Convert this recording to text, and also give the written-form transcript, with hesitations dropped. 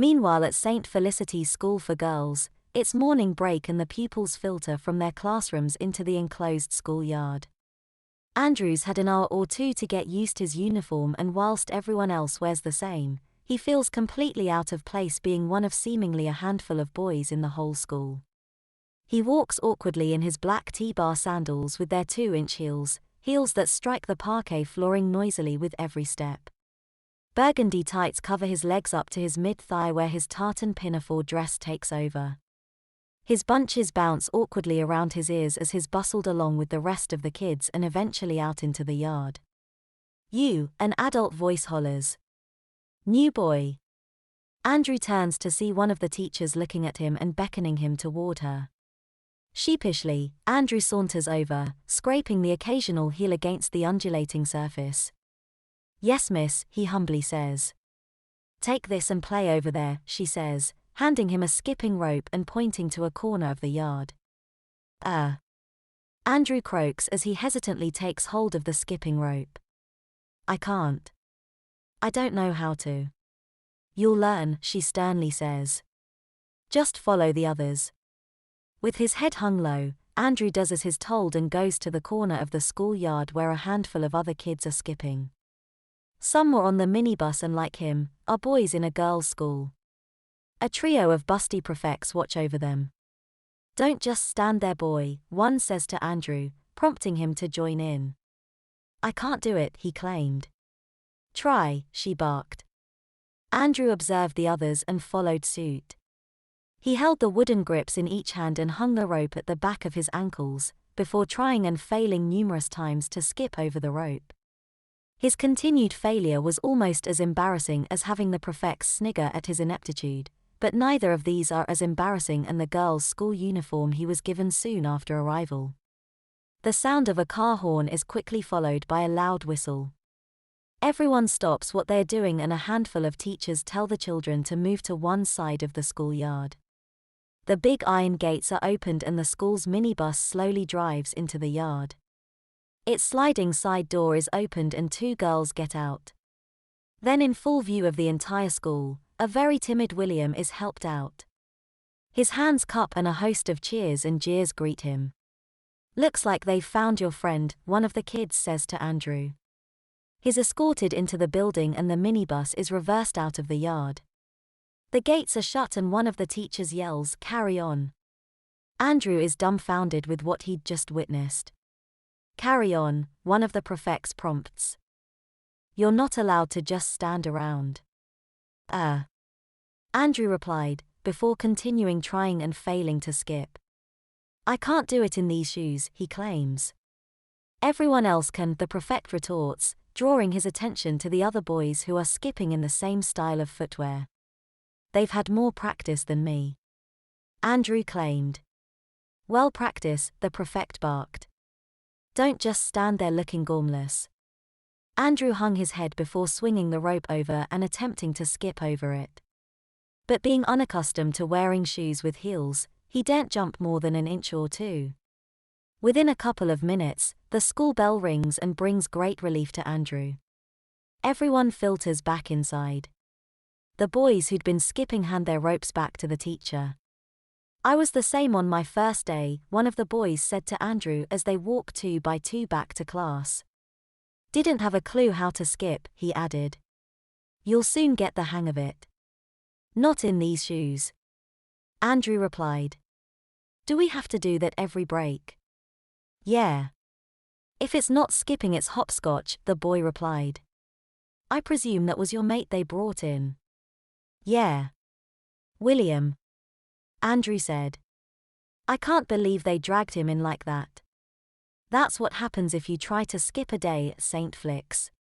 Meanwhile at St. Felicity's School for Girls, it's morning break and the pupils filter from their classrooms into the enclosed schoolyard. Andrew's had an hour or two to get used to his uniform, and whilst everyone else wears the same, he feels completely out of place being one of seemingly a handful of boys in the whole school. He walks awkwardly in his black T-bar sandals with their 2-inch heels that strike the parquet flooring noisily with every step. Burgundy tights cover his legs up to his mid-thigh where his tartan pinafore dress takes over. His bunches bounce awkwardly around his ears as he's bustled along with the rest of the kids and eventually out into the yard. "You," an adult voice hollers. "New boy." Andrew turns to see one of the teachers looking at him and beckoning him toward her. Sheepishly, Andrew saunters over, scraping the occasional heel against the undulating surface. "Yes, miss," he humbly says. "Take this and play over there," she says, handing him a skipping rope and pointing to a corner of the yard. Andrew croaks as he hesitantly takes hold of the skipping rope. "I can't. I don't know how to." "You'll learn," she sternly says. "Just follow the others." With his head hung low, Andrew does as he's told and goes to the corner of the schoolyard where a handful of other kids are skipping. Some were on the minibus and, like him, are boys in a girls' school. A trio of busty prefects watch over them. "Don't just stand there, boy," one says to Andrew, prompting him to join in. "I can't do it," he claimed. "Try," she barked. Andrew observed the others and followed suit. He held the wooden grips in each hand and hung the rope at the back of his ankles, before trying and failing numerous times to skip over the rope. His continued failure was almost as embarrassing as having the prefects snigger at his ineptitude, but neither of these are as embarrassing as the girls' school uniform he was given soon after arrival. The sound of a car horn is quickly followed by a loud whistle. Everyone stops what they're doing and a handful of teachers tell the children to move to one side of the schoolyard. The big iron gates are opened and the school's minibus slowly drives into the yard. Its sliding side door is opened and 2 girls get out. Then, in full view of the entire school, a very timid William is helped out. His hands cup and a host of cheers and jeers greet him. "Looks like they've found your friend," one of the kids says to Andrew. He's escorted into the building and the minibus is reversed out of the yard. The gates are shut and one of the teachers yells, "Carry on." Andrew is dumbfounded with what he'd just witnessed. "Carry on," one of the prefects prompts. "You're not allowed to just stand around." Andrew replied, before continuing trying and failing to skip. "I can't do it in these shoes," he claims. "Everyone else can," the prefect retorts, drawing his attention to the other boys who are skipping in the same style of footwear. "They've had more practice than me," Andrew claimed. "Well, practice," the prefect barked. "Don't just stand there looking gormless." Andrew hung his head before swinging the rope over and attempting to skip over it. But being unaccustomed to wearing shoes with heels, he daren't jump more than an inch or two. Within a couple of minutes, the school bell rings and brings great relief to Andrew. Everyone filters back inside. The boys who'd been skipping hand their ropes back to the teacher. "I was the same on my first day," one of the boys said to Andrew as they walked 2 by 2 back to class. "Didn't have a clue how to skip," he added. "You'll soon get the hang of it." "Not in these shoes," Andrew replied. "Do we have to do that every break?" "Yeah. If it's not skipping it's hopscotch," the boy replied. "I presume that was your mate they brought in." "Yeah. William," Andrew said. "I can't believe they dragged him in like that." That's what happens if you try to skip a day at St. Flicks.